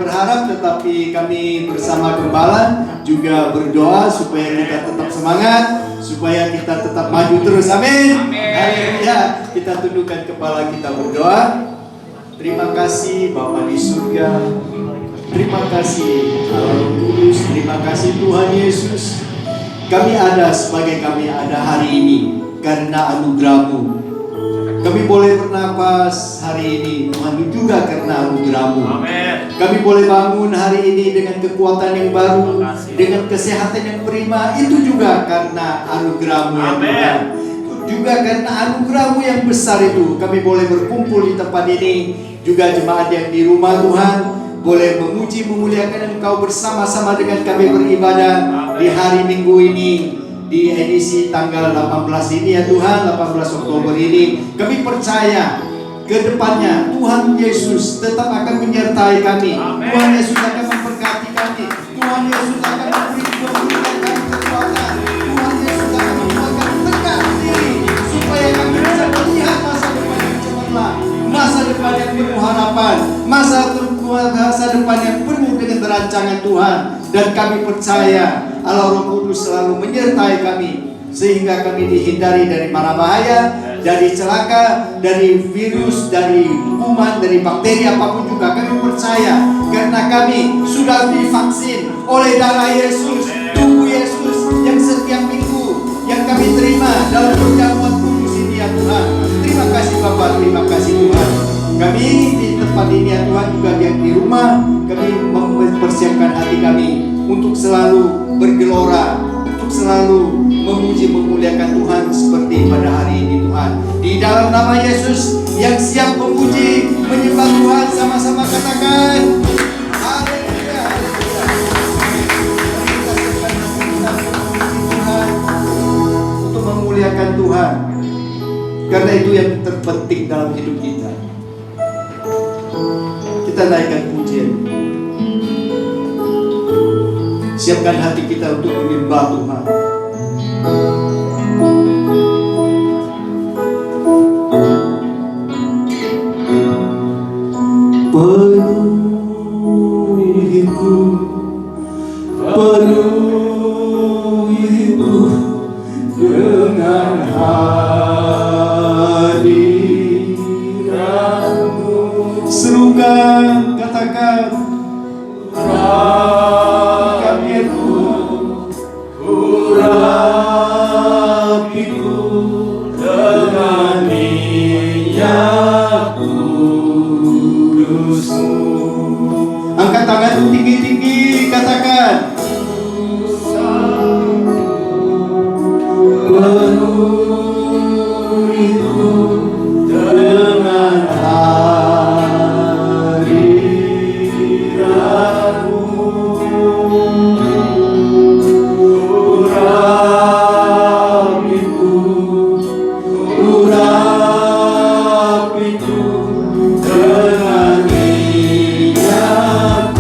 berharap, tetapi kami bersama Gembala juga berdoa supaya kita tetap semangat, supaya kita tetap maju terus. Amin. Haleluya. Kita tundukkan kepala, kita berdoa. Terima kasih Bapa di surga. Terima kasih Allah Kudus. Terima kasih Tuhan Yesus. Kami ada sebagai kami ada hari ini karena anugerah-Mu. Kami boleh bernapas hari ini Tuhan juga karena anugerah-Mu. Kami boleh bangun hari ini dengan kekuatan yang baru, dengan kesehatan yang prima, itu juga karena anugerah-Mu ya Tuhan. Juga karena anugerah-Mu yang besar itu kami boleh berkumpul di tempat ini. Juga jemaat yang di rumah Tuhan boleh memuji memuliakan Engkau bersama-sama dengan kami beribadah di hari Minggu ini, di edisi tanggal 18 ini ya Tuhan, 18 Oktober ini. Kami percaya ke depannya Tuhan Yesus tetap akan menyertai kami. Tuhan Yesus akan memberkati kami. Tuhan Yesus akan memberikan kami kekuatan. Tuhan Yesus akan membuatkan tegak diri supaya kami bisa melihat masa depan yang cemerlang, masa depan yang penuh harapan, masa depan yang penuh dengan rancangan Tuhan. Dan kami percaya Allah Roh Kudus selalu menyertai kami, sehingga kami dihindari dari mara bahaya, dari celaka, dari virus, dari kuman, dari bakteri apapun juga. Kami percaya karena kami sudah divaksin oleh darah Yesus, tubuh Yesus yang setiap minggu yang kami terima dalam perjamuan kudus ini ya Tuhan. Terima kasih Bapak, terima kasih Tuhan. Kami di tempat ini ya Tuhan, juga yang di rumah, kami mempersiapkan hati kami untuk selalu bergelora, untuk selalu memuji memuliakan Tuhan seperti pada hari ini Tuhan. Di dalam nama Yesus yang siap memuji menyembah Tuhan, sama-sama katakan haleluya, haleluya. Kita siapkan Tuhan untuk memuliakan Tuhan, karena itu yang terpenting dalam hidup kita. Kita naikkan pujian. Siapkan hati kita untuk menyembah Tuhan. Penuhiku, penuhiku dengan hadirat-Mu. Serukan, katakan urapiku dengan minyak kudus-Mu. Angkat tangan tinggi-tinggi, katakan penuhiku dengan hadirat-Mu. Urapiku dengan minyak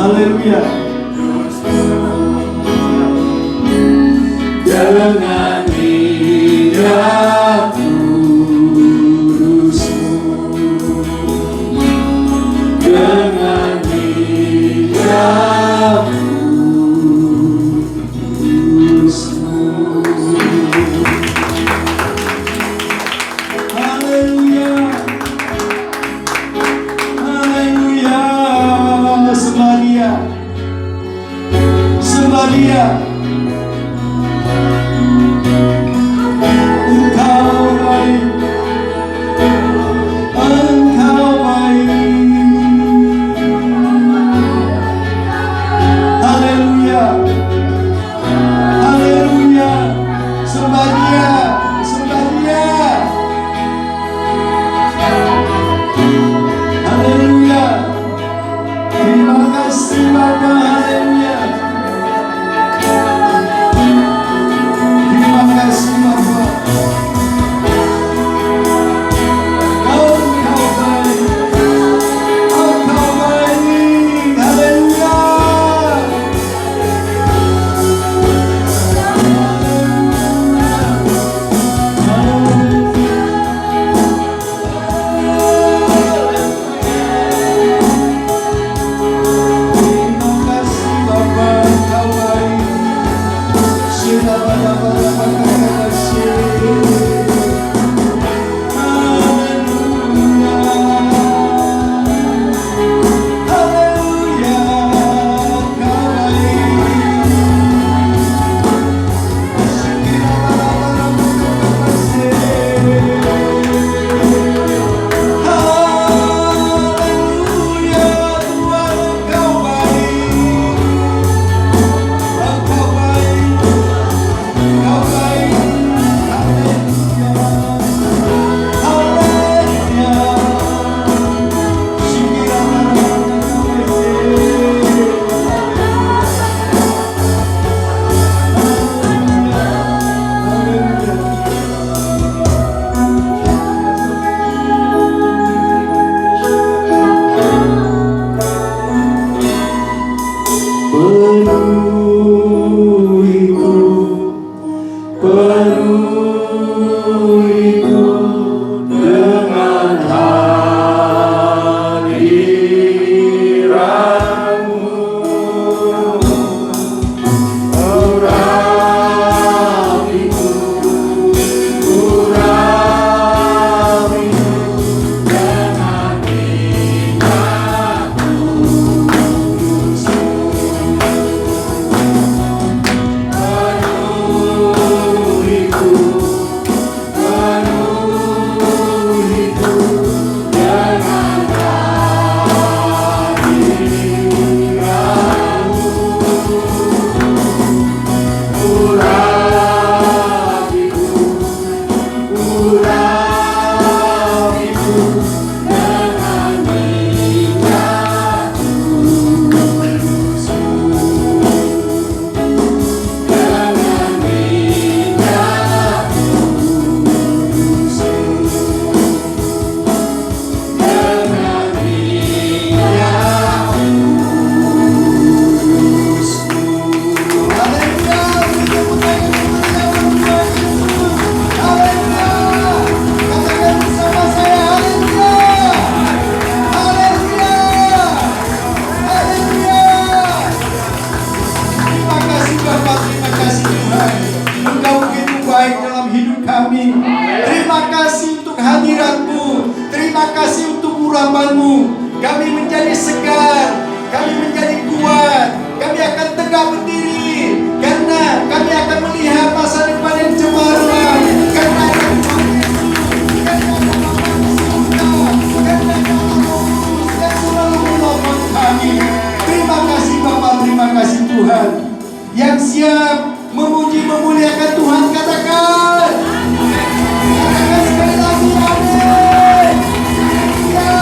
Haleluya. Dengan minyak kurusmu, dengan minyak kurusmu. Haleluya. Haleluya. Sembah Dia. Sembah Dia. urapanmu, kami menjadi segar, kami menjadi kuat, kami akan tegak berdiri, karena kami akan melihat masa depan yang cemerlang, karena kami. Terima kasih Bapa, terima kasih Tuhan yang siap memuji memuliakan Tuhan. Katakan sekali lagi, amin. Ya.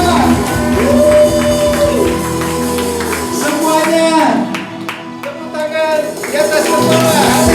Semuanya tepuk tangan di atas kepala.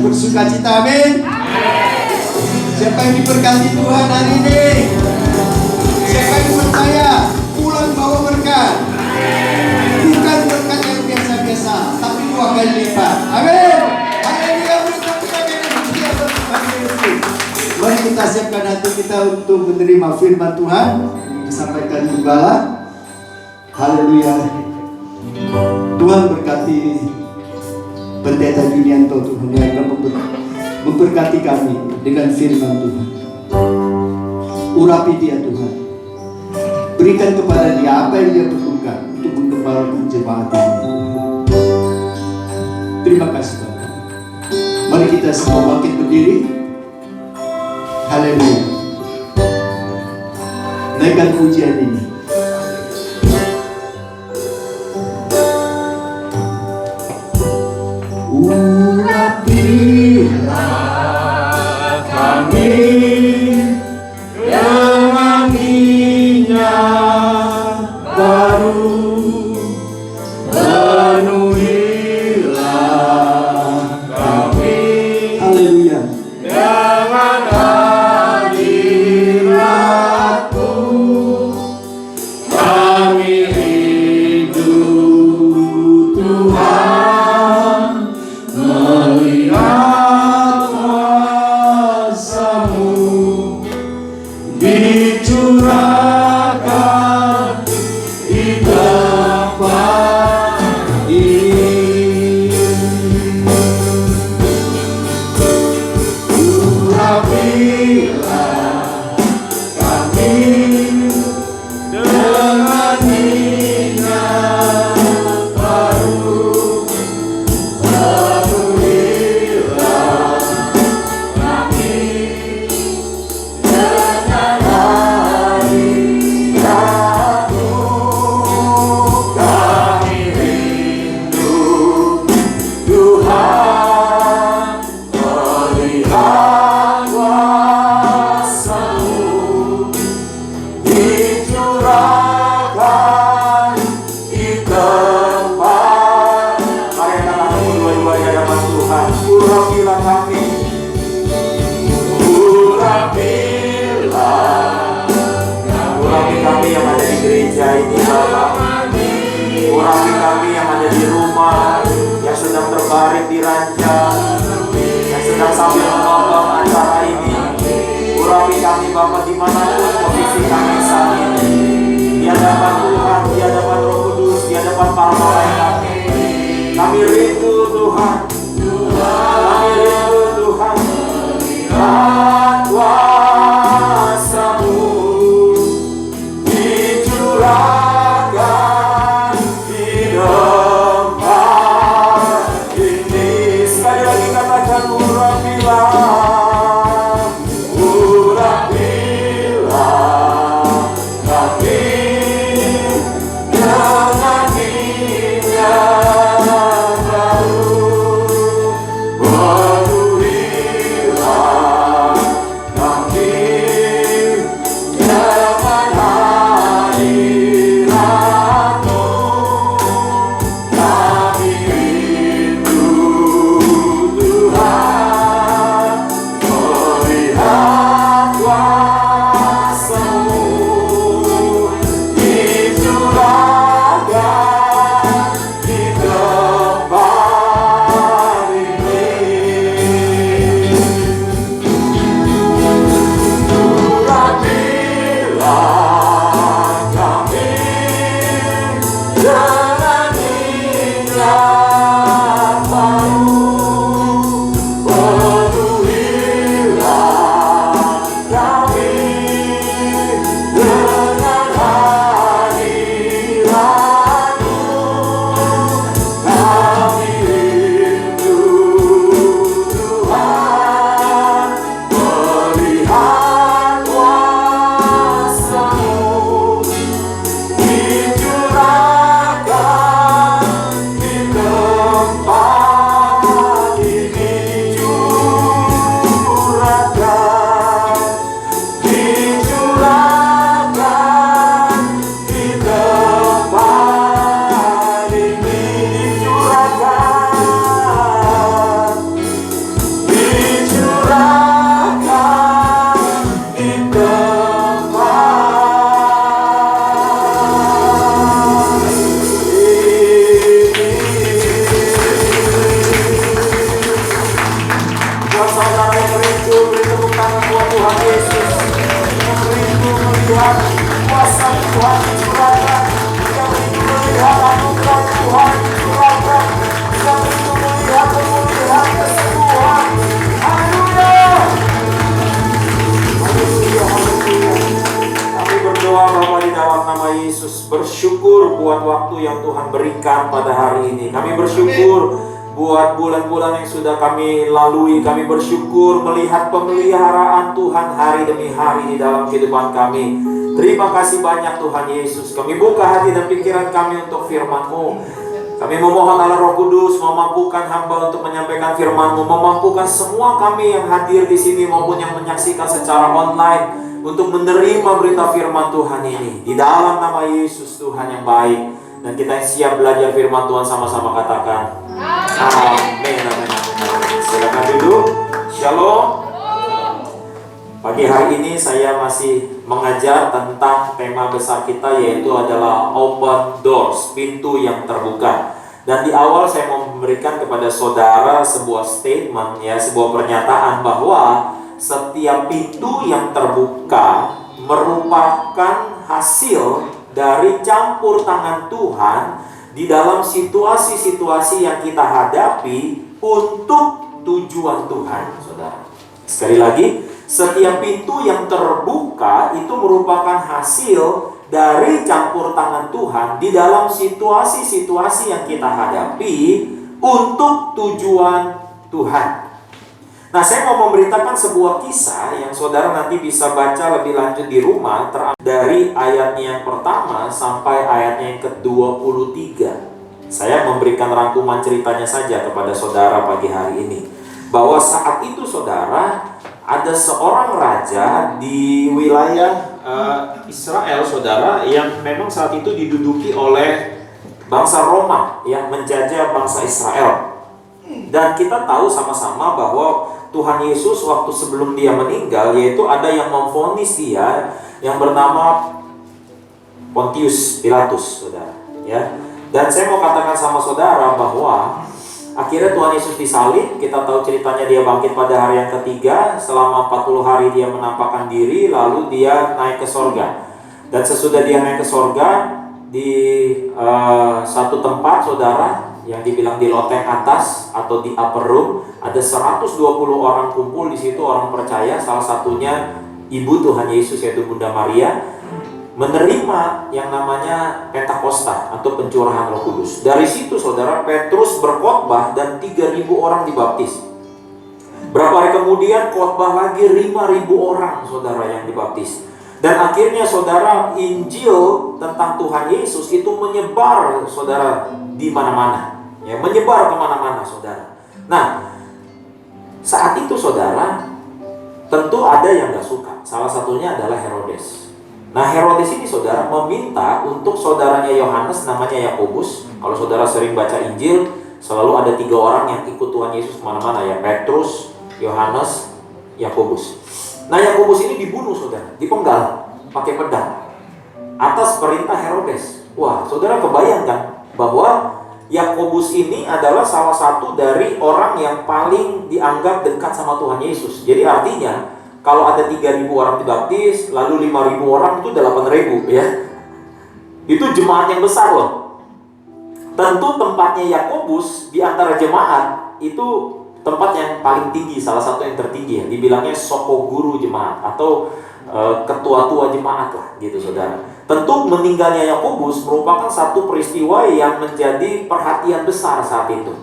bersuka cita. Amin. Siapa yang diberkati Tuhan hari ini? Siapa yang percaya pulang bawa berkat? Bukan berkat yang biasa-biasa, tapi 2 kali lipat. Amin. Haleluya. Mari kita siapkan hati kita untuk menerima firman Tuhan disampaikan gembala. Haleluya. Tuhan berkati Pendeta Junianto, Tuhan yang memberkati kami dengan firman Tuhan. Urapi dia Tuhan. Berikan kepada dia apa yang dia perlukan untuk menggembalakan jemaat ini. Terima kasih Bapak. Mari kita semua bangkit berdiri. Haleluya. Naikkan pujian ini. Urapilah kami dengan minyak baru, penuhilah kami, haleluya, dengan hadirat-Mu. Kami rindu Tuhan melihat kuasa-Mu dicurahkan di tempat ini. Urapilah kami dengan minyak baru, penuhilah kami dengan hadirat-Mu. Kami rindu Tuhan melihat kuasa-Mu dicurahkan di tempat. Mari kita berdua-dua di hadapan Tuhan. Urapilah kami, urapi kami yang ada di gereja ini Bapak. Urapi kami yang ada di rumah, yang sedang terbaring di ranjang, yang sedang sambil menonton acara ini. Urapi kami Bapak dimanapun posisi kami saat ini, di hadapan Tuhan, di hadapan Roh Kudus, di hadapan para malaikat. Kami rindu Tuhan, kami rindu Tuhan, lihat kuasa-Mu dicurahkan di tempat ini. Sekali lagi katakan urapilah, urapilah Tuhan, kuasa Tuhan curahkan, yang begitu melihat anugerah Tuhan curahkan, yang begitu melihat pemulihan kesembuhan. Haleluya. Haleluya, haleluya. Kami berdoa Bapa di dalam nama Yesus, bersyukur buat waktu yang Tuhan berikan pada hari ini. Kami bersyukur buat bulan-bulan yang sudah kami lalui. Kami bersyukur melihat pemeliharaan Tuhan hari demi hari di dalam kehidupan kami. Terima kasih banyak Tuhan Yesus. Kami buka hati dan pikiran kami untuk firman-Mu. Kami memohon Allah Roh Kudus memampukan hamba untuk menyampaikan firman-Mu, memampukan semua kami yang hadir di sini maupun yang menyaksikan secara online untuk menerima berita firman Tuhan ini. Di dalam nama Yesus Tuhan yang baik. Dan kita siap belajar firman Tuhan sama-sama, katakan amin, amin, amin. Silakan duduk. Shalom. Pagi hari ini saya masih mengajar tentang tema besar kita, yaitu adalah open doors, pintu yang terbuka. Dan di awal saya mau memberikan kepada saudara sebuah statement, ya, sebuah pernyataan bahwa setiap pintu yang terbuka merupakan hasil dari campur tangan Tuhan di dalam situasi-situasi yang kita hadapi untuk tujuan Tuhan, saudara. Sekali lagi, setiap pintu yang terbuka itu merupakan hasil dari campur tangan Tuhan di dalam situasi-situasi yang kita hadapi untuk tujuan Tuhan. Nah, saya mau memberitakan sebuah kisah yang saudara nanti bisa baca lebih lanjut di rumah, dari ayatnya yang pertama sampai ayatnya yang ke-23. Saya memberikan rangkuman ceritanya saja kepada saudara pagi hari ini. Bahwa saat itu saudara, ada seorang raja di wilayah Israel, saudara, yang memang saat itu diduduki oleh bangsa Roma yang menjajah bangsa Israel. Dan kita tahu sama-sama bahwa Tuhan Yesus waktu sebelum dia meninggal, yaitu ada yang memvonis dia yang bernama Pontius Pilatus, saudara, ya. Dan saya mau katakan sama saudara bahwa akhirnya Tuhan Yesus disalib. Kita tahu ceritanya, dia bangkit pada hari yang ketiga. Selama 40 hari dia menampakkan diri, lalu dia naik ke sorga. Dan sesudah dia naik ke sorga, di satu tempat, saudara, yang dibilang di loteng atas atau di upper room, ada 120 orang kumpul di situ, orang percaya, salah satunya ibu Tuhan Yesus yaitu Bunda Maria, menerima yang namanya Pentakosta atau pencurahan Roh Kudus. Dari situ saudara, Petrus berkhotbah dan 3.000 orang dibaptis. Berapa hari kemudian khotbah lagi 5.000 orang, saudara, yang dibaptis. Dan akhirnya saudara, Injil tentang Tuhan Yesus itu menyebar, saudara, di mana-mana, ya, menyebar kemana-mana, saudara. Nah, saat itu saudara, tentu ada yang gak suka. Salah satunya adalah Herodes. Nah, Herodes ini saudara meminta untuk saudaranya Yohanes, namanya Yakobus. Kalau saudara sering baca Injil, selalu ada 3 orang yang ikut Tuhan Yesus kemana-mana, ya, Petrus, Yohanes, Yakobus. Nah, Yakobus ini dibunuh, saudara, dipenggal pakai pedang atas perintah Herodes. Wah, saudara kebayangkan bahwa Yakobus ini adalah salah satu dari orang yang paling dianggap dekat sama Tuhan Yesus. Jadi artinya, kalau ada 3.000 orang dibaptis, lalu 5.000 orang, itu 8.000, ya. Itu jemaat yang besar loh. Tentu tempatnya Yakobus di antara jemaat itu tempat yang paling tinggi, salah satu yang tertinggi, ya. Dibilangnya soko guru jemaat atau ketua-tua jemaat lah, gitu saudara. Tentu meninggalnya Yakobus merupakan satu peristiwa yang menjadi perhatian besar saat itu.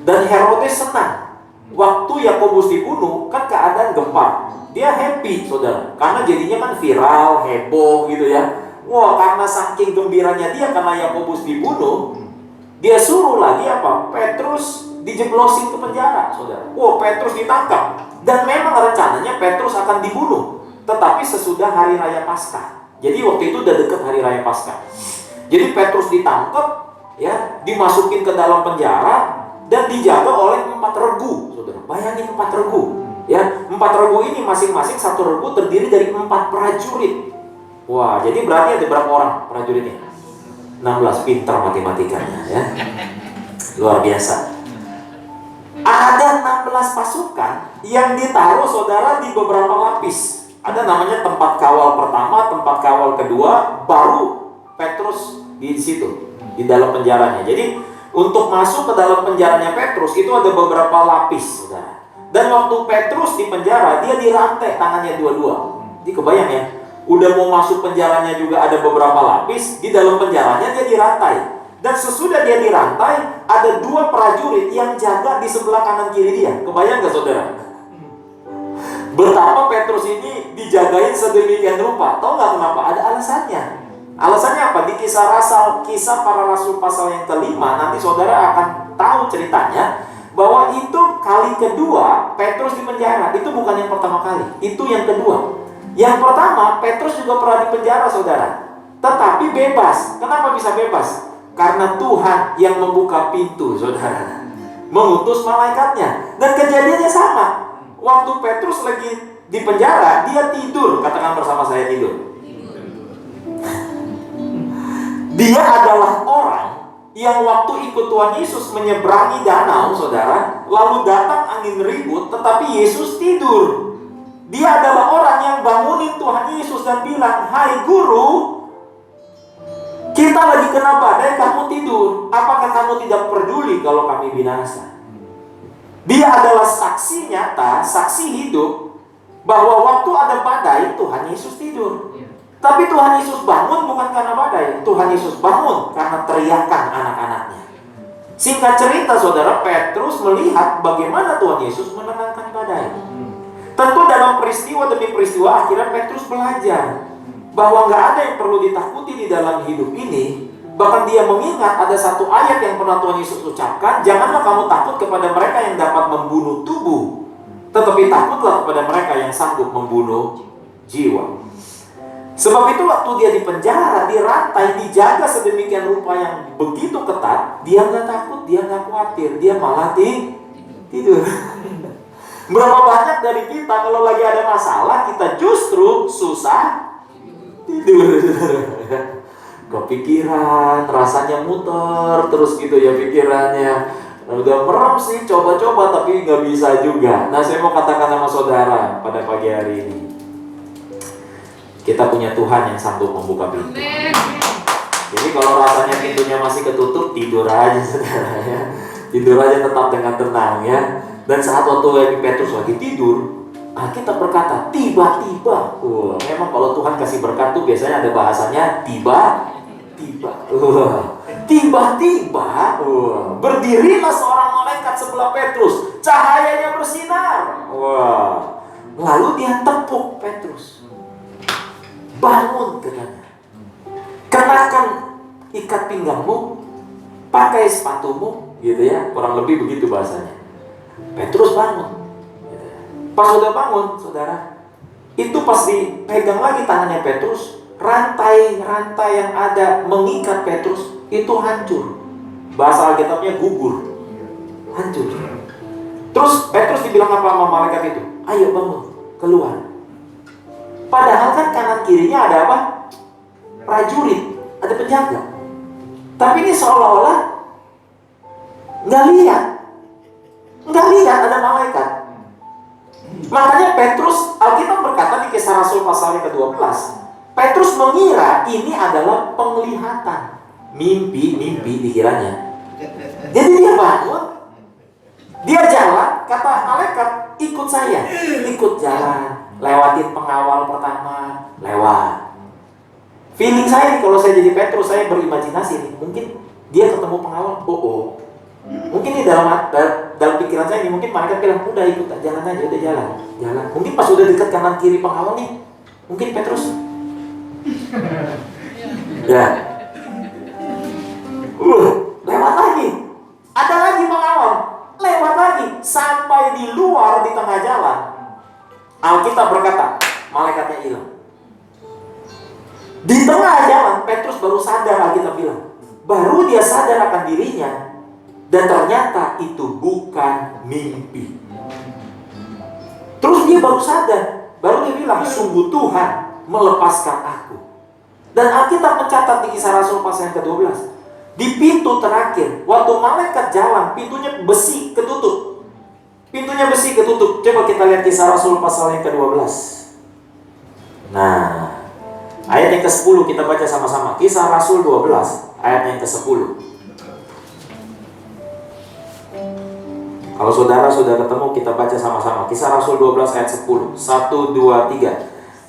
Dan Herodes senang. Waktu Yakobus dibunuh, kan keadaan gempar. Dia happy, saudara, karena jadinya kan viral, heboh gitu ya. Wah, karena saking gembiranya dia karena Yakobus dibunuh, dia suruh lagi apa? Petrus dijeblosin ke penjara, saudara. Wah, Petrus ditangkap. Dan memang rencananya Petrus akan dibunuh, tetapi sesudah hari raya Paskah. Jadi waktu itu udah dekat hari raya Paskah. Jadi Petrus ditangkap, ya, dimasukin ke dalam penjara dan dijaga oleh 4 regu, saudara. Bayangin 4 regu, ya. 4 regu ini masing-masing satu regu terdiri dari 4 prajurit. Wah, jadi berarti ada berapa orang prajuritnya? 16, pintar matematikanya, ya. Luar biasa. Ada 16 pasukan yang ditaruh, saudara, di beberapa lapis. ada namanya tempat kawal pertama, tempat kawal kedua, baru Petrus di situ, di dalam penjaranya. Jadi untuk masuk ke dalam penjaranya Petrus itu ada beberapa lapis, saudara. Dan waktu Petrus di penjara, dia dirantai tangannya dua-dua. Jadi kebayang ya, udah mau masuk penjaranya juga ada beberapa lapis, di dalam penjaranya dia dirantai. Dan sesudah dia dirantai, ada 2 prajurit yang jaga di sebelah kanan kiri dia. Kebayang gak saudara? Betapa Petrus ini dijagain sedemikian rupa. Tahu gak kenapa? Ada alasannya. Alasannya apa? Di kisah para rasul pasal yang kelima, nanti saudara akan tahu ceritanya, bahwa itu kali kedua Petrus di penjara. Itu bukan yang pertama kali, itu yang kedua. Yang pertama, Petrus juga pernah di penjara, saudara, tetapi bebas. Kenapa bisa bebas? Karena Tuhan yang membuka pintu, saudara, mengutus malaikatnya. Dan kejadiannya sama. Waktu Petrus lagi di penjara, dia tidur. Katakan bersama saya, tidur. Dia adalah orang yang waktu ikut Tuhan Yesus menyeberangi danau, saudara, lalu datang angin ribut, tetapi Yesus tidur. Dia adalah orang yang bangunin Tuhan Yesus dan bilang, "Hai guru, kita lagi kena badai, kamu tidur. Apakah kamu tidak peduli kalau kami binasa?" Dia adalah saksi nyata, saksi hidup, bahwa waktu ada badai, Tuhan Yesus tidur. Tapi Tuhan Yesus bangun bukan karena badai. Tuhan Yesus bangun karena teriakan anak-anaknya. Singkat cerita, saudara, Petrus melihat bagaimana Tuhan Yesus menenangkan badai. Tentu dalam peristiwa demi peristiwa, akhirnya Petrus belajar bahwa nggak ada yang perlu ditakuti di dalam hidup ini. Bahkan dia mengingat ada satu ayat yang pernah Tuhan Yesus ucapkan, "Janganlah kamu takut kepada mereka yang dapat membunuh tubuh, tetapi takutlah kepada mereka yang sanggup membunuh jiwa." Sebab itu waktu dia di penjara, dirantai, dijaga sedemikian rupa yang begitu ketat, dia nggak takut, dia nggak khawatir, dia malah tidur. Berapa banyak dari kita kalau lagi ada masalah, kita justru susah tidur. Kepikiran, rasanya muter terus gitu ya pikirannya. Udah merem sih, coba-coba tapi nggak bisa juga. Nah, saya mau katakan sama saudara pada pagi hari ini, kita punya Tuhan yang sanggup membuka pintu. Jadi kalau rasanya pintunya masih ketutup, tidur aja saudara ya. Tidur aja tetap dengan tenang ya. Dan saat waktu Petrus lagi tidur, kita berkata tiba-tiba. Memang kalau Tuhan kasih berkat tuh biasanya ada bahasanya tiba-tiba. Tiba-tiba berdirilah seorang malaikat sebelah Petrus. Cahayanya bersinar. Lalu dia tepuk Petrus. Bangun, katanya. Kenakan ikat pinggangmu, pakai sepatumu, gitu ya. Kurang lebih begitu bahasanya. Petrus bangun. Pas udah bangun, saudara, itu pas dipegang lagi tangannya Petrus, rantai-rantai yang ada mengikat Petrus itu hancur. Bahasa Alkitabnya gugur, hancur. Terus Petrus dibilang apa sama malaikat itu? "Ayo bangun, keluar." Padahal kan kanan kirinya ada apa? Prajurit, ada penjaga. Tapi ini seolah-olah nggak lihat ada malaikat. Makanya Petrus, Alkitab berkata di Kisah Rasul pasal ke-12, Petrus mengira ini adalah penglihatan, mimpi dikiranya. Jadi dia bangun, dia jalan, kata malaikat, "Ikut saya." Ikut jalan, lewatin pengawal pertama, lewat. Feeling saya nih, kalau saya jadi Petrus, saya berimajinasi nih, mungkin dia ketemu pengawal, mungkin di dalam pikiran saya ini, mungkin malaikat bilang, "Udah ikut, jalan aja, udah jalan." Mungkin pas udah dekat kanan kiri pengawal nih, mungkin Petrus ya lewat lagi, ada lagi pengawal, lewat lagi sampai di luar di tengah jalan. Alkitab berkata malaikatnya hilang. Di tengah jalan Petrus baru sadar, Alkitab bilang, baru dia sadar akan dirinya. Dan ternyata itu bukan mimpi. Terus dia baru sadar, baru dia bilang, "Sungguh Tuhan melepaskan aku." Dan Alkitab mencatat di Kisah Rasul pasal yang ke-12, di pintu terakhir, waktu malaikat jalan, pintunya besi ketutup. Pintunya besi ketutup. Coba kita lihat Kisah Rasul pasal yang ke-12. Nah, ayat yang ke-10 kita baca sama-sama. Kisah Rasul 12 ayat yang ke-10. Kalau saudara sudah ketemu, kita baca sama-sama. Kisah Rasul 12 ayat 10. 1, 2, 3.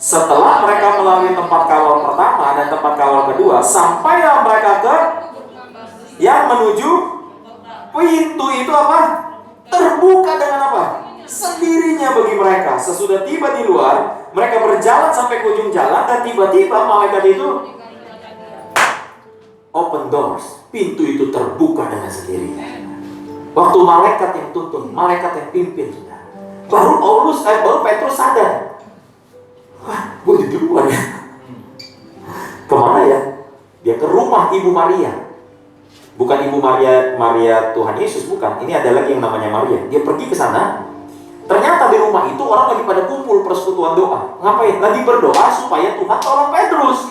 Setelah mereka melalui tempat kawal pertama dan tempat kawal kedua, sampailah mereka ke yang menuju pintu itu apa? Terbuka dengan apa? Sendirinya bagi mereka. Sesudah tiba di luar, mereka berjalan sampai ke ujung jalan dan tiba-tiba malaikat itu open doors. Pintu itu terbuka dengan sendirinya. Waktu malaikat yang tuntun, malaikat yang pimpin, baru Petrus sadar. Wah, gue di luar ya. Kemana ya? Dia ke rumah Ibu Maria. Bukan Ibu Maria Tuhan Yesus, bukan. Ini ada lagi yang namanya Maria. Dia pergi ke sana. Ternyata di rumah itu orang lagi pada kumpul persekutuan doa. Ngapain? Lagi berdoa supaya Tuhan tolong Petrus.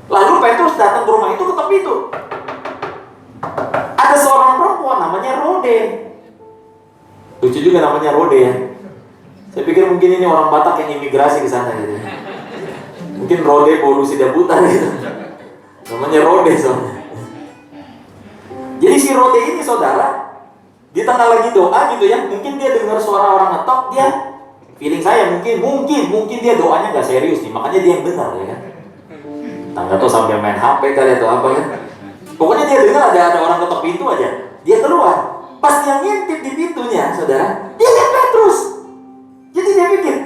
Lalu Petrus datang ke rumah itu, ketok pintu. Ada seorang perempuan namanya Rode. Lucu juga namanya Rode ya. Saya pikir mungkin ini orang Batak yang imigrasi ke sana gitu. Mungkin Rode polusi dabutan gitu. Namanya Rode soalnya. Jadi si Rode ini saudara, di tengah lagi doa gitu ya, mungkin dia dengar suara orang ngetok, dia feeling saya mungkin dia doanya nggak serius nih, makanya dia yang dengar ya kan. Tangga tuh sambil main HP kali atau apa kan. Pokoknya dia dengar ada orang ketok pintu aja, dia keluar. Pas dia ngintip di pintunya, saudara, dia lihat Petrus. Jadi dia pikir,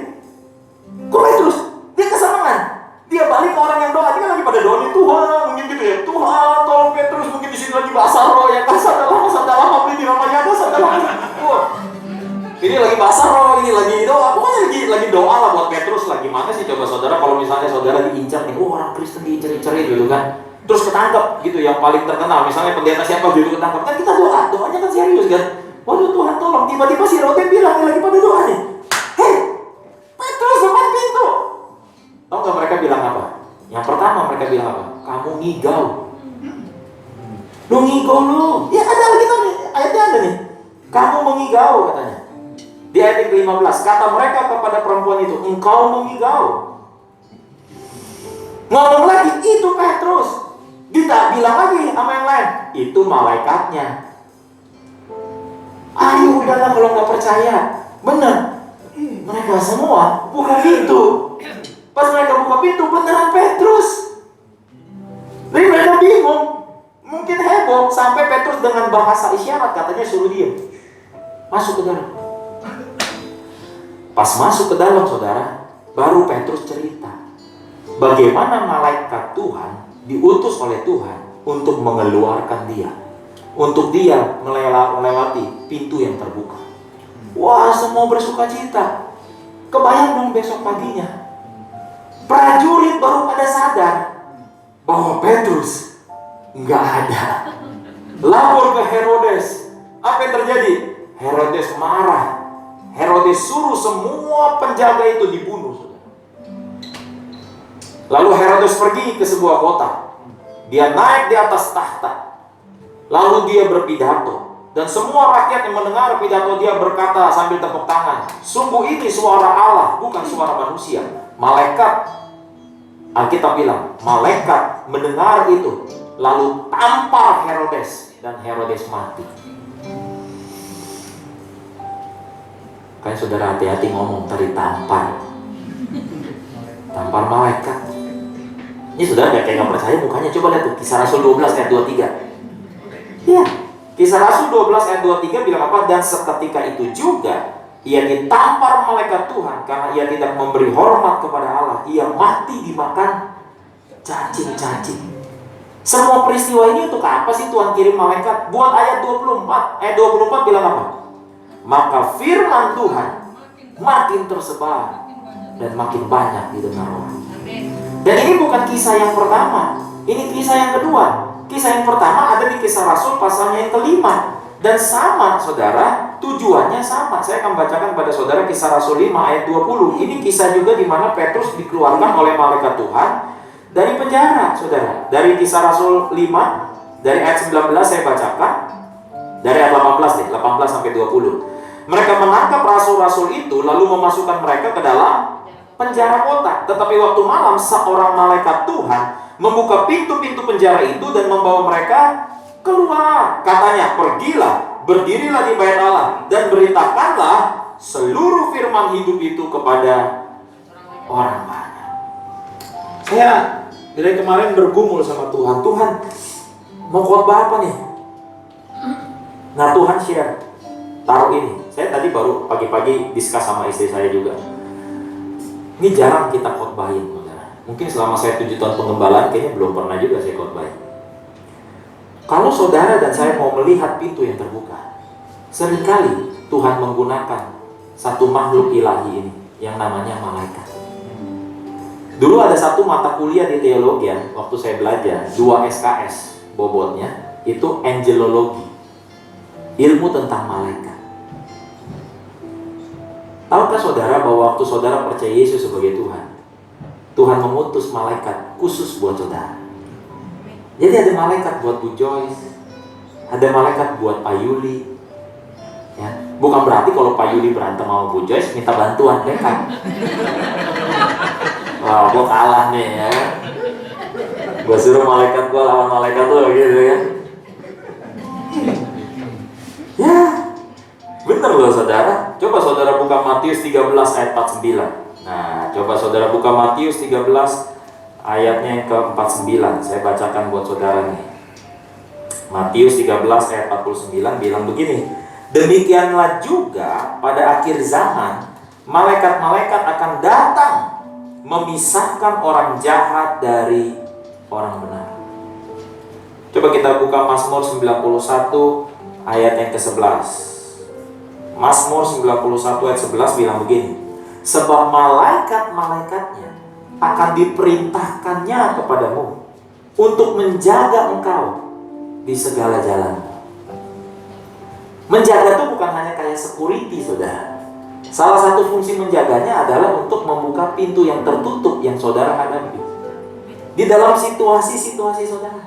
kok Petrus? Dia kesenangan. Dia balik ke orang yang doa, dia kan lagi pada doa nih, Tuhan, mungkin gitu ya. Tuhan, tolong Petrus, mungkin di sini lagi bahasa roh yang kasar dalam beli di namanya ada dalam. Wah. Ini lagi bahasa roh, ini lagi doa. Pokoknya lagi doa lah buat Petrus lah. Gimana sih coba saudara kalau misalnya saudara diincar nih, orang Kristen diincar-incar gitu kan. Terus ketangkep gitu, yang paling terkenal misalnya pendeta siapa gitu ketangkep. Kan kita doanya kan serius kan. Waduh Tuhan tolong, tiba-tiba si Rote bilang lagi pada doa nih. Hei, Petrus depan pintu. Tahu nggak mereka bilang apa? Yang pertama mereka bilang apa? Kamu ngigau. Lu ngigau lu. Ya ada lagi tuh nih, ayatnya ada nih. Kamu mengigau katanya. Di ayat yang ke-15, kata mereka kepada perempuan itu, engkau mengigau. Ngomong lagi, itu Petrus. Dia bilang lagi sama yang lain, itu malaikatnya. Ayo udahlah kalau nggak percaya. Bener. Mereka semua buka pintu. Pas mereka buka pintu, beneran Petrus. Jadi mereka bingung. Mungkin heboh sampai Petrus dengan bahasa isyarat katanya suruh diam. Masuk ke dalam. Pas masuk ke dalam saudara, baru Petrus cerita bagaimana malaikat Tuhan diutus oleh Tuhan untuk mengeluarkan dia, untuk dia melewati pintu yang terbuka. Wah, semua bersuka cita. Kebayang dong besok paginya, prajurit baru pada sadar bahwa Petrus nggak ada. Lapor ke Herodes. Apa yang terjadi? Herodes marah. Herodes suruh semua penjaga itu dibunuh. Lalu Herodes pergi ke sebuah kota. Dia naik di atas tahta. Lalu dia berpidato. Dan semua rakyat yang mendengar pidato dia berkata sambil tepuk tangan, sungguh ini suara Allah, bukan suara manusia. Malaikat, Alkitab bilang, malaikat mendengar itu, lalu tampar Herodes, dan Herodes mati. Kan saudara hati-hati ngomong tadi tampar malaikat. Ini saudara kayak gak percaya mukanya. Coba lihat tuh Kisah Rasul 12 ayat 23. Iya, Kisah Rasul 12 ayat 23 bilang apa? Dan seketika itu juga ia ditampar malaikat Tuhan karena ia tidak memberi hormat kepada Allah. Ia mati dimakan cacing-cacing. Semua peristiwa ini untuk apa sih Tuhan kirim malaikat? Buat ayat 24. Ayat 24 bilang apa? Maka firman Tuhan makin tersebar dan makin banyak didengar orang. Dan ini bukan kisah yang pertama, ini kisah yang kedua. Kisah yang pertama ada di Kisah Rasul pasalnya yang kelima. Dan sama saudara, tujuannya sama. Saya akan bacakan pada saudara Kisah Rasul 5 ayat 20. Ini kisah juga di mana Petrus dikeluarkan oleh malaikat Tuhan dari penjara, saudara. Dari Kisah Rasul 5, dari ayat 19 saya bacakan. Dari ayat 18 deh, 18 sampai 20. Mereka menangkap rasul-rasul itu lalu memasukkan mereka ke dalam penjara kota. Tetapi waktu malam seorang malaikat Tuhan membuka pintu-pintu penjara itu dan membawa mereka keluar. Katanya, pergilah, berdirilah di bait Allah dan beritakanlah seluruh firman hidup itu kepada orang banyak. Saya dari kemarin bergumul sama Tuhan. Tuhan, mau khotbah apa nih? Nah, Tuhan share, taruh ini. Saya tadi baru pagi-pagi diskus sama istri saya juga. Ini jarang kita khotbahin, saudara. Mungkin selama saya 7 tahun pengembalaan, kayaknya belum pernah juga saya khotbahin. Kalau saudara dan saya mau melihat pintu yang terbuka, seringkali Tuhan menggunakan satu makhluk ilahi ini yang namanya malaikat. Dulu ada satu mata kuliah di teologi waktu saya belajar, 2 SKS bobotnya, itu angelologi, ilmu tentang malaikat. Tahukah saudara bahwa waktu saudara percaya Yesus sebagai Tuhan, Tuhan mengutus malaikat khusus buat saudara. Jadi ada malaikat buat Bu Joyce, ada malaikat buat Pak Yuli. Ya, bukan berarti kalau Pak Yuli berantem sama Bu Joyce minta bantuan, kan? Wah, gue kalah nih ya. Gue suruh malaikat gue lawan malaikat lo gitu ya. Ya, bener loh saudara. Coba saudara buka Matius 13 ayat 49. Nah, coba saudara buka Matius 13 ayatnya yang ke-49. Saya bacakan buat saudara nih. Matius 13 ayat 49 bilang begini. Demikianlah juga pada akhir zaman malaikat-malaikat akan datang memisahkan orang jahat dari orang benar. Coba kita buka Mazmur 91 ayat yang ke-11. Mazmur 91 ayat 11 bilang begini. Sebab malaikat-malaikatnya akan diperintahkannya kepadamu untuk menjaga engkau di segala jalan. Menjaga itu bukan hanya kayak security, saudara. Salah satu fungsi menjaganya adalah untuk membuka pintu yang tertutup yang saudara hadapi di dalam situasi-situasi saudara.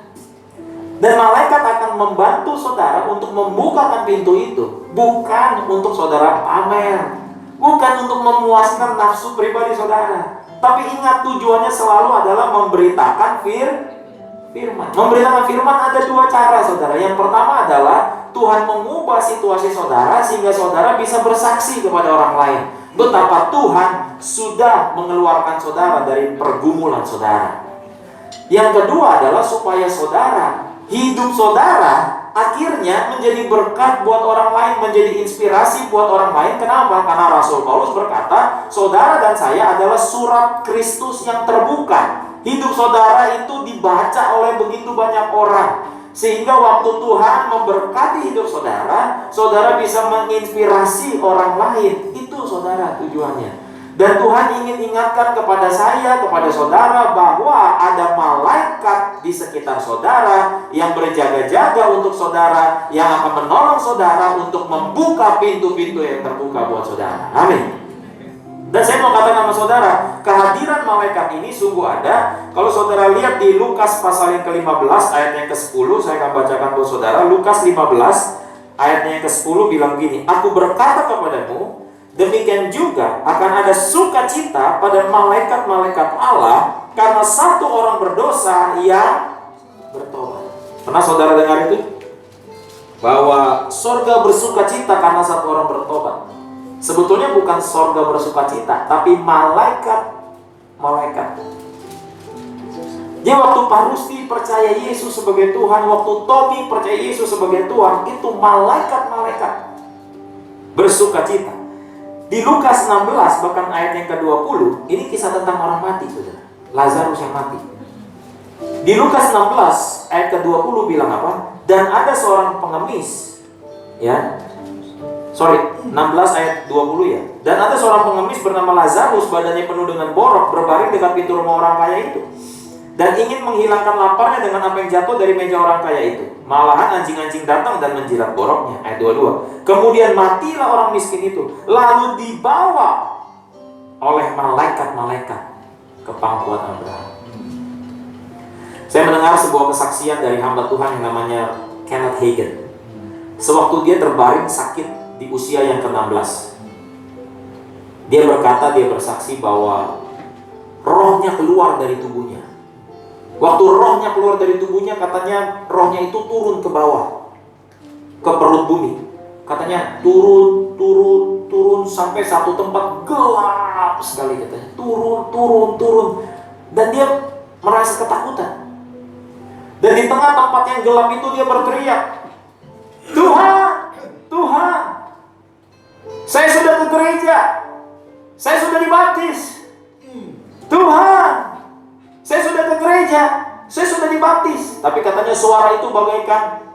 Dan malaikat akan membantu saudara untuk membukakan pintu itu, bukan untuk saudara pamer, bukan untuk memuaskan nafsu pribadi saudara. Tapi ingat, tujuannya selalu adalah memberitakan firman. Memberitakan firman ada 2 cara saudara. Yang pertama adalah Tuhan mengubah situasi saudara sehingga saudara bisa bersaksi kepada orang lain betapa Tuhan sudah mengeluarkan saudara dari pergumulan saudara. Yang kedua adalah supaya hidup saudara akhirnya menjadi berkat buat orang lain, menjadi inspirasi buat orang lain. Kenapa? Karena Rasul Paulus berkata, saudara dan saya adalah surat Kristus yang terbuka. Hidup saudara itu dibaca oleh begitu banyak orang, sehingga waktu Tuhan memberkati hidup saudara, saudara bisa menginspirasi orang lain. Itu saudara tujuannya. Dan Tuhan ingin ingatkan kepada saya, kepada saudara, bahwa ada malaikat di sekitar saudara yang berjaga-jaga untuk saudara, yang akan menolong saudara untuk membuka pintu-pintu yang terbuka buat saudara. Amin. Dan saya mau katakan sama saudara, kehadiran malaikat ini sungguh ada. Kalau saudara lihat di Lukas pasal yang ke-15 ayat yang ke-10, saya akan bacakan buat saudara. Lukas 15 ayat yang ke-10 bilang gini, aku berkata kepadamu, demikian juga akan ada sukacita pada malaikat-malaikat Allah karena satu orang berdosa yang bertobat. Pernah saudara dengar itu? Bahwa sorga bersukacita karena satu orang bertobat. Sebetulnya bukan sorga bersukacita, tapi malaikat. Jadi waktu Pak Rusdi percaya Yesus sebagai Tuhan, waktu Tommy percaya Yesus sebagai Tuhan, itu malaikat-malaikat bersukacita. Di Lukas 16 bahkan ayat yang ke-20, ini kisah tentang orang mati, saudara. Lazarus yang mati. Di Lukas 16 ayat ke-20 bilang apa? Dan ada seorang pengemis, 16 ayat 20 ya. Dan ada seorang pengemis bernama Lazarus, badannya penuh dengan borok, berbaring dekat pintu rumah orang kaya itu, dan ingin menghilangkan laparnya dengan apa yang jatuh dari meja orang kaya itu. Malahan anjing-anjing datang dan menjilat boroknya. Ayat 22. Kemudian matilah orang miskin itu, lalu dibawa oleh malaikat-malaikat ke pangkuan Abraham. Saya mendengar sebuah kesaksian dari hamba Tuhan yang namanya Kenneth Hagin. Sewaktu dia terbaring sakit di usia yang ke-16, dia berkata, dia bersaksi bahwa rohnya keluar dari tubuhnya. Waktu rohnya keluar dari tubuhnya, katanya rohnya itu turun ke bawah, ke perut bumi. Katanya turun sampai satu tempat gelap sekali katanya. Turun. Dan dia merasa ketakutan. Dan di tengah tempat yang gelap itu dia berteriak, Tuhan, saya sudah ke gereja, saya sudah dibaptis. Tuhan, saya sudah ke gereja, saya sudah dibaptis. Tapi katanya suara itu bagaikan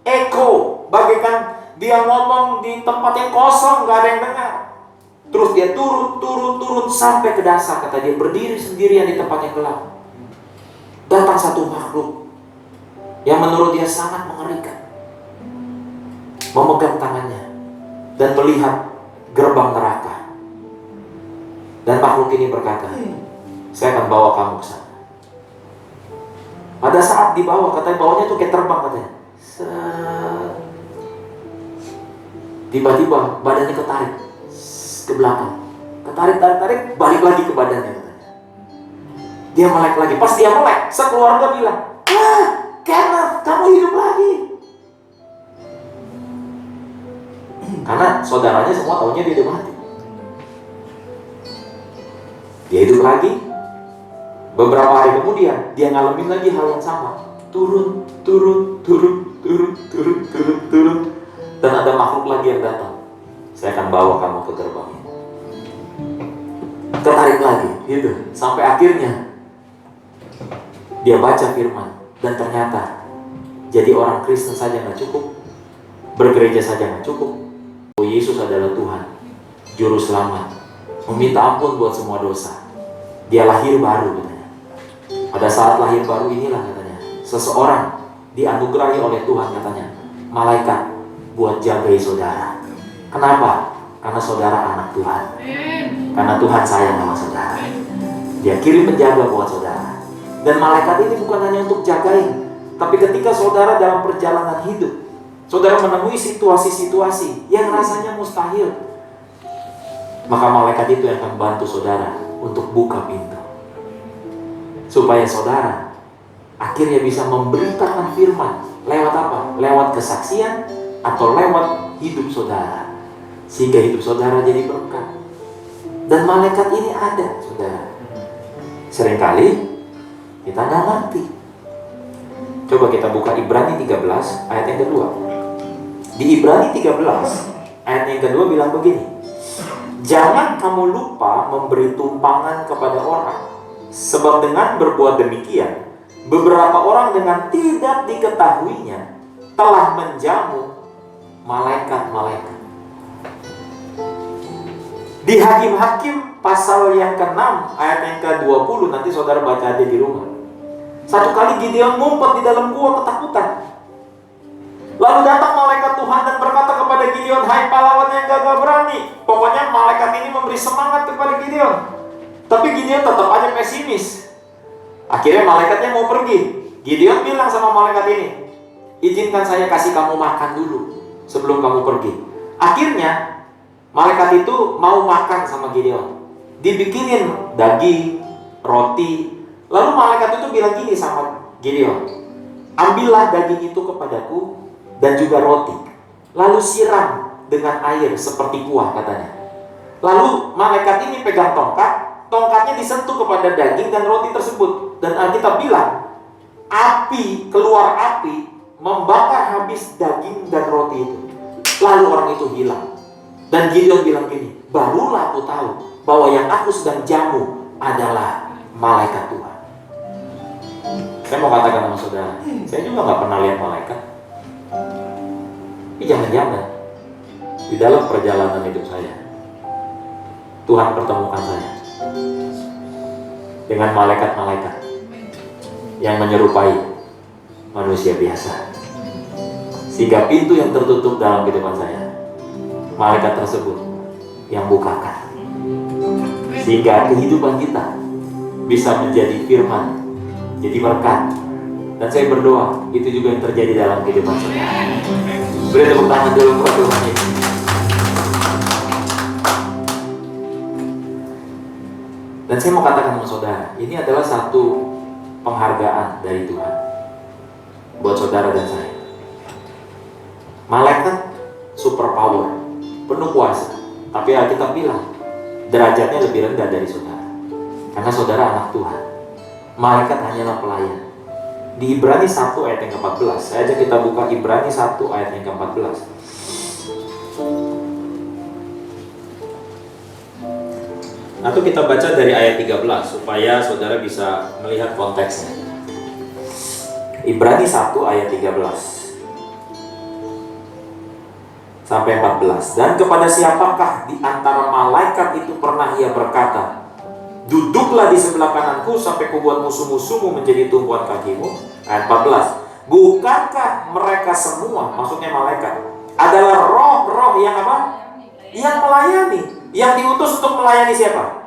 eko, bagaikan dia ngomong di tempat yang kosong, gak ada yang dengar. Terus dia turun sampai ke dasar. Kata dia berdiri sendirian di tempat yang gelap. Datang satu makhluk yang menurut dia sangat mengerikan, memegang tangannya dan melihat gerbang neraka. Dan makhluk ini berkata, saya akan bawa kamu ke sana. Pada saat dibawa, katanya bawanya tuh kayak terbang katanya. Tiba-tiba badannya ketarik ke belakang. Ketarik, balik lagi ke badannya katanya. Dia melek lagi. Pas dia melek, sekeluarga bilang, Kenneth, kamu hidup lagi. Karena saudaranya semua tahunya dia udah mati. Dia hidup lagi. Beberapa hari kemudian dia ngalamin lagi hal yang sama. Turun. Dan ada makhluk lagi yang datang. Saya akan bawa kamu ke gerbang ini. Tertarik lagi, gitu. Sampai akhirnya dia baca firman. Dan ternyata jadi orang Kristen saja nggak cukup, bergereja saja nggak cukup. Oh, Yesus adalah Tuhan, Juru Selamat, meminta ampun buat semua dosa. Dia lahir baru katanya. Pada saat lahir baru inilah katanya, seseorang dianugerahi oleh Tuhan katanya, malaikat buat jagai saudara. Kenapa? Karena saudara anak Tuhan. Karena Tuhan sayang sama saudara. Dia kirim penjaga buat saudara. Dan malaikat ini bukan hanya untuk jagain, tapi ketika saudara dalam perjalanan hidup, saudara menemui situasi-situasi yang rasanya mustahil, maka malaikat itu yang akan bantu saudara untuk buka pintu, supaya saudara akhirnya bisa memberitakan firman. Lewat apa? Lewat kesaksian atau lewat hidup saudara, sehingga hidup saudara jadi berkat. Dan malaikat ini ada, saudara. Seringkali kita nggak ngerti. Coba kita buka Ibrani 13 ayat yang kedua. Di Ibrani 13 ayat yang kedua bilang begini, jangan kamu lupa memberi tumpangan kepada orang, sebab dengan berbuat demikian beberapa orang dengan tidak diketahuinya telah menjamu malaikat-malaikat. Di Hakim-Hakim pasal yang ke-6 ayat yang ke-20, nanti saudara baca aja di rumah. Satu kali Gideon ngumpet di dalam gua ketakutan. Lalu datang malaikat Tuhan dan berkata kepada Gideon, hai pahlawan yang gagah berani. Pokoknya malaikat ini memberi semangat kepada Gideon. Tapi Gideon tetap aja pesimis. Akhirnya malaikatnya mau pergi. Gideon bilang sama malaikat ini, izinkan saya kasih kamu makan dulu sebelum kamu pergi. Akhirnya malaikat itu mau makan sama Gideon. Dibikinin daging, roti. Lalu malaikat itu bilang gini sama Gideon, ambillah daging itu kepadaku dan juga roti, lalu siram dengan air seperti kuah katanya. Lalu malaikat ini pegang tongkat, tongkatnya disentuh kepada daging dan roti tersebut. Dan Alkitab bilang, keluar api membakar habis daging dan roti itu. Lalu orang itu hilang. Dan Gideon bilang gini, barulah aku tahu bahwa yang aku sedang jamu adalah malaikat Tuhan. Saya mau katakan sama saudara, saya juga gak pernah lihat malaikat. Tapi jangan-jangan di dalam perjalanan hidup saya, Tuhan pertemukan saya dengan malaikat-malaikat yang menyerupai manusia biasa, sehingga pintu yang tertutup dalam kehidupan saya, malaikat tersebut yang bukakan, sehingga kehidupan kita bisa menjadi firman, jadi berkat. Dan saya berdoa itu juga yang terjadi dalam kehidupan saya. Beri tepuk tangan dulu buat Tuhan Yesus. Dan saya mau katakan sama saudara, ini adalah satu penghargaan dari Tuhan buat saudara dan saya. Malaikat super power, penuh kuasa, tapi Alkitab bilang derajatnya lebih rendah dari saudara, karena saudara anak Tuhan. Malaikat hanyalah pelayan. Di Ibrani 1 ayat yang ke-14, saya ajak kita buka Ibrani 1 ayat yang ke-14. Atau kita baca dari ayat 13 supaya saudara bisa melihat konteksnya. Ibrani 1 ayat 13 sampai 14. Dan kepada siapakah di antara malaikat itu pernah ia berkata, duduklah di sebelah kananku sampai kubuat musuh-musuhmu menjadi tumpuan kakimu. Ayat 14. Bukankah mereka semua, maksudnya malaikat, adalah roh-roh yang apa? Yang melayani. Yang diutus untuk melayani siapa?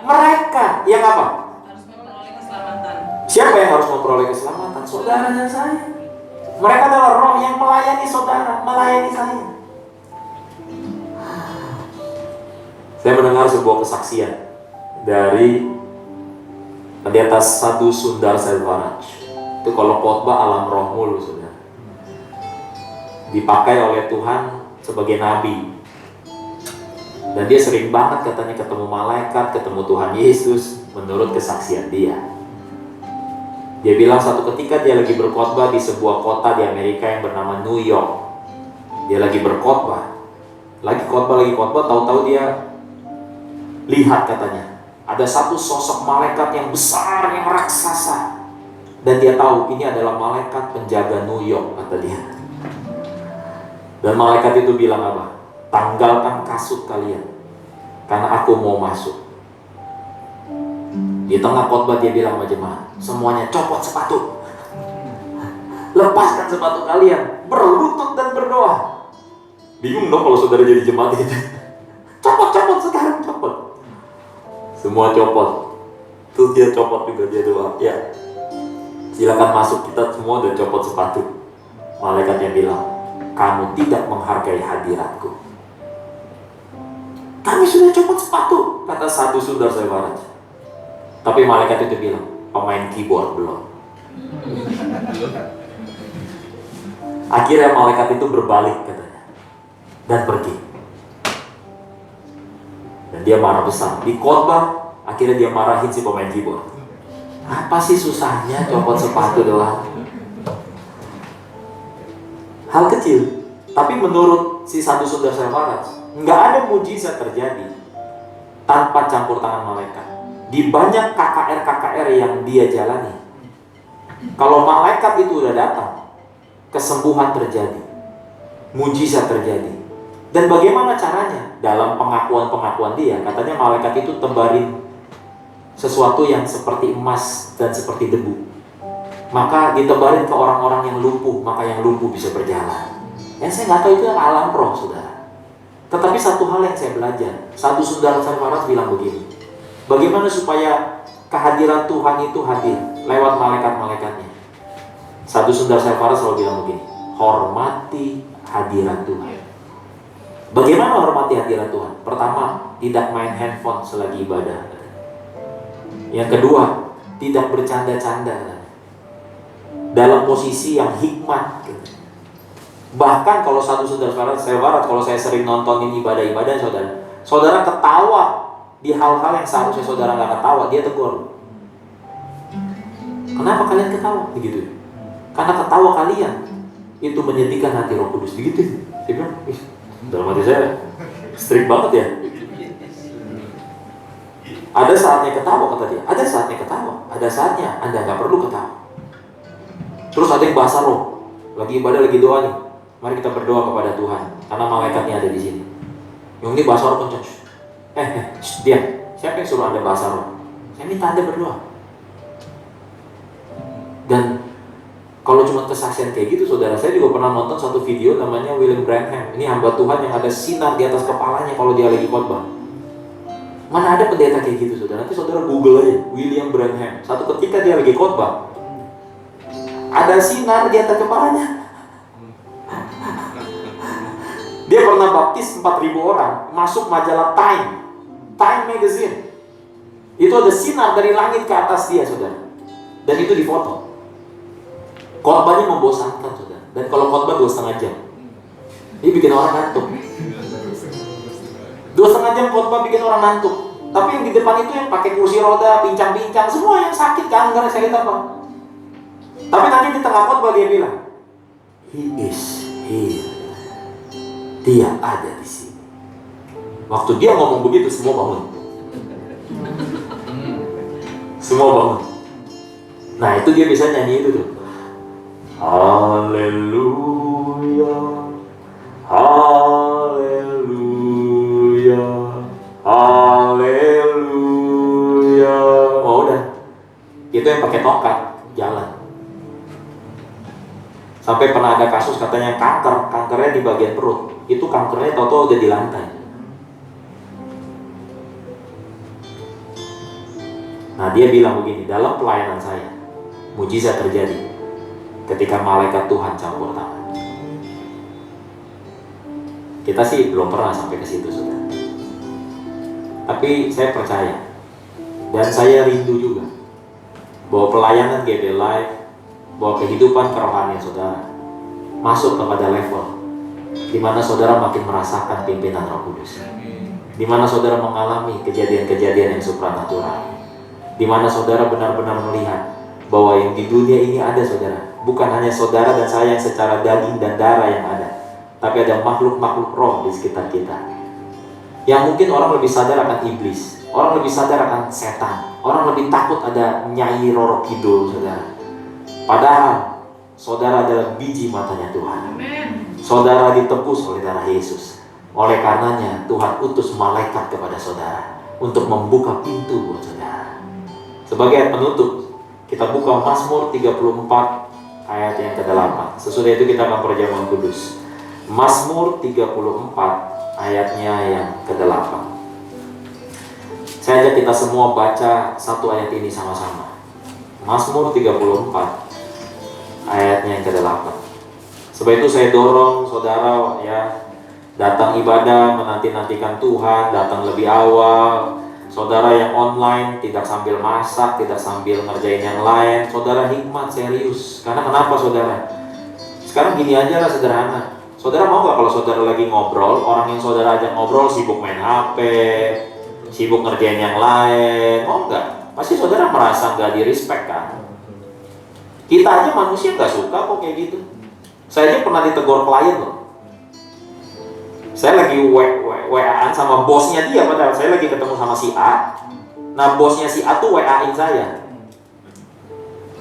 Mereka yang apa? Harus memperoleh keselamatan. Siapa yang harus memperoleh keselamatan? Saudara dan saya. Mereka adalah roh yang melayani saudara, melayani saya. Saya mendengar sebuah kesaksian dari pendeta Sadhu Sundar Selvaraj. Itu kalau khotbah alam roh mulu, saudara. Dipakai oleh Tuhan sebagai nabi. Dan dia sering banget katanya ketemu malaikat, ketemu Tuhan Yesus, menurut kesaksian dia. Dia bilang satu ketika dia lagi berkhotbah di sebuah kota di Amerika yang bernama New York. Dia lagi berkhotbah, lagi khotbah, tahu-tahu dia lihat katanya ada satu sosok malaikat yang besar, yang raksasa. Dan dia tahu ini adalah malaikat penjaga New York, kata dia. Dan malaikat itu bilang apa? Tanggalkan kasut kalian, karena aku mau masuk. Di tengah khotbah dia bilang sama jemaat, semuanya copot sepatu, lepaskan sepatu kalian, berlutut dan berdoa. Bingung dong kalau saudara jadi jemaat itu. Copot sekarang, copot. Semua copot. Terus dia copot juga, dia doa. Ya, silakan masuk, kita semua udah copot sepatu. Malaikatnya bilang, kamu tidak menghargai hadiratku. Kami sudah copot sepatu, kata Sadhu Sundar Selvaraj. Tapi malaikat itu bilang, pemain keyboard belum. Akhirnya malaikat itu berbalik katanya dan pergi. Dan dia marah besar. Di khotbah, akhirnya dia marahin si pemain keyboard. Apa sih susahnya copot sepatu doang? Hal kecil. Tapi menurut si Sadhu Sundar Selvaraj, nggak ada mujizat terjadi tanpa campur tangan malaikat. Di banyak KKR yang dia jalani, kalau malaikat itu udah datang, kesembuhan terjadi, mujizat terjadi. Dan bagaimana caranya? Dalam pengakuan dia, katanya malaikat itu tebarin sesuatu yang seperti emas dan seperti debu. Maka ditebarin ke orang-orang yang lumpuh, maka yang lumpuh bisa berjalan. Saya nggak tahu itu yang alam roh, saudara. Tetapi satu hal yang saya belajar, Sadhu Sundar Selvaraj bilang begini, bagaimana supaya kehadiran Tuhan itu hadir lewat malaikat-malaikatnya. Sadhu Sundar Selvaraj selalu bilang begini, hormati hadirat Tuhan. Bagaimana hormati hadirat Tuhan? Pertama, tidak main handphone selagi ibadah. Yang kedua, tidak bercanda-canda dalam posisi yang hikmat. Bahkan kalau Sadhu Sundar Selvaraj, kalau saya sering nontonin ibadah-ibadah saudara ketawa di hal-hal yang seharusnya saudara nggak ketawa, dia tegur. Kenapa kalian ketawa? Begitu. Karena ketawa kalian itu menyedihkan hati Roh Kudus. Begitu. Dia bilang, dalam hati saya strict banget ya. Ada saatnya ketawa, kata dia. Ada saatnya ketawa. Ada saatnya Anda nggak perlu ketawa. Terus ada yang bahasa roh, lagi ibadah, lagi doa nih. Mari kita berdoa kepada Tuhan, karena malaikatnya ada di sini. Yang ini bahasa roh kencang. Diam. Siapa yang suruh Anda bahasa roh? Saya minta Anda berdoa. Dan kalau cuma kesaksian kayak gitu, saudara, saya juga pernah nonton satu video namanya William Branham. Ini hamba Tuhan yang ada sinar di atas kepalanya kalau dia lagi khotbah. Mana ada pendeta kayak gitu, saudara? Nanti saudara Google aja, William Branham. Satu ketika dia lagi khotbah, ada sinar di atas kepalanya. Dia pernah baptis 4.000 orang, masuk majalah Time Magazine. Itu ada sinar dari langit ke atas dia, saudara. Dan itu difoto. Khotbahnya membosankan, saudara. Dan kalau khotbah 2,5 jam, ini bikin orang ngantuk. 2,5 jam khotbah bikin orang ngantuk. Tapi yang di depan itu yang pakai kursi roda, pincang-pincang, semua yang sakit kanker, sakit apa. Tapi nanti di tengah khotbah dia bilang, He is here. Dia ada di sini. Waktu dia ngomong begitu, semua bangun. Semua bangun. Nah, itu dia bisa nyanyi itu tuh. Haleluya, haleluya, haleluya. Oh udah, itu yang pakai tongkat jalan. Sampai pernah ada kasus katanya kankernya di bagian perut. Itu kankernya tau-tau udah di lantai. Nah, dia bilang begini, dalam pelayanan saya, mujizat terjadi ketika malaikat Tuhan campur tangan. Kita sih belum pernah sampai ke situ, saudara. Tapi saya percaya, dan saya rindu juga, bahwa pelayanan GB Live, bahwa kehidupan kerohanian saudara masuk kepada level di mana saudara makin merasakan pimpinan Roh Kudus, di mana saudara mengalami kejadian-kejadian yang supranatural, di mana saudara benar-benar melihat bahwa yang di dunia ini ada, saudara, bukan hanya saudara dan saya yang secara daging dan darah yang ada, tapi ada makhluk-makhluk roh di sekitar kita. Yang mungkin orang lebih sadar akan iblis, orang lebih sadar akan setan, orang lebih takut ada Nyai Roro Kidul, saudara. Padahal saudara adalah biji matanya Tuhan. Saudara ditebus oleh darah Yesus. Oleh karenanya Tuhan utus malaikat kepada saudara untuk membuka pintu buat saudara. Sebagai ayat penutup, kita buka Mazmur 34 ayat yang ke-8. Sesudah itu kita akan perjamuan kudus. Mazmur 34 ayatnya yang ke-8. Saya ajak kita semua baca satu ayat ini sama-sama. Mazmur 34 ayatnya yang ke-8. Sebab itu saya dorong saudara ya, datang ibadah, menanti-nantikan Tuhan, datang lebih awal. Saudara yang online tidak sambil masak, tidak sambil ngerjain yang lain. Saudara hikmat, serius. Karena kenapa, saudara? Sekarang gini aja lah, sederhana. Saudara mau gak kalau saudara lagi ngobrol, orang yang saudara ajak ngobrol sibuk main HP, sibuk ngerjain yang lain? Mau gak? Pasti saudara merasa gak di-respect kan? Kita aja manusia gak suka kok kayak gitu. Saya aja pernah ditegur klien loh. Saya lagi WA-an sama bosnya dia, padahal saya lagi ketemu sama si A. Nah, bosnya si A tuh WA-in saya.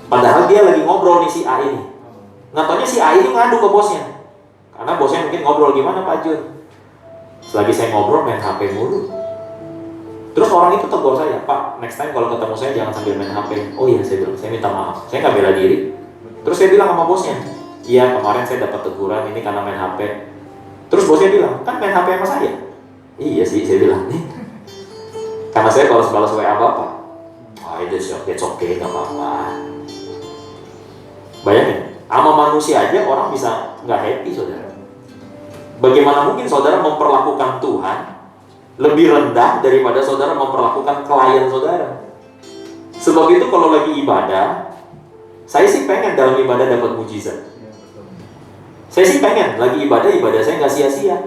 Padahal dia lagi ngobrol nih si A ini. Nggak taunya si A ini ngadu ke bosnya. Karena bosnya mungkin ngobrol, gimana Pak Jun? Selagi saya ngobrol main HP mulu. Terus orang itu tegur saya, Pak, next time kalau ketemu saya jangan sambil main HP. Oh iya, saya bilang, saya minta maaf. Saya nggak bela diri. Terus saya bilang sama bosnya, iya kemarin saya dapat teguran ini karena main HP. Terus bosnya bilang, kan main HP sama saya. Iya sih, saya bilang nih. Karena saya kalau balas WA Bapak, it's okay, nggak apa-apa. Bayangin, sama manusia aja orang bisa nggak happy, saudara. Bagaimana mungkin saudara memperlakukan Tuhan lebih rendah daripada saudara memperlakukan klien saudara? Sebab itu kalau lagi ibadah, saya sih pengen dalam ibadah dapat mujizat. Saya sih pengen lagi ibadah saya nggak sia-sia.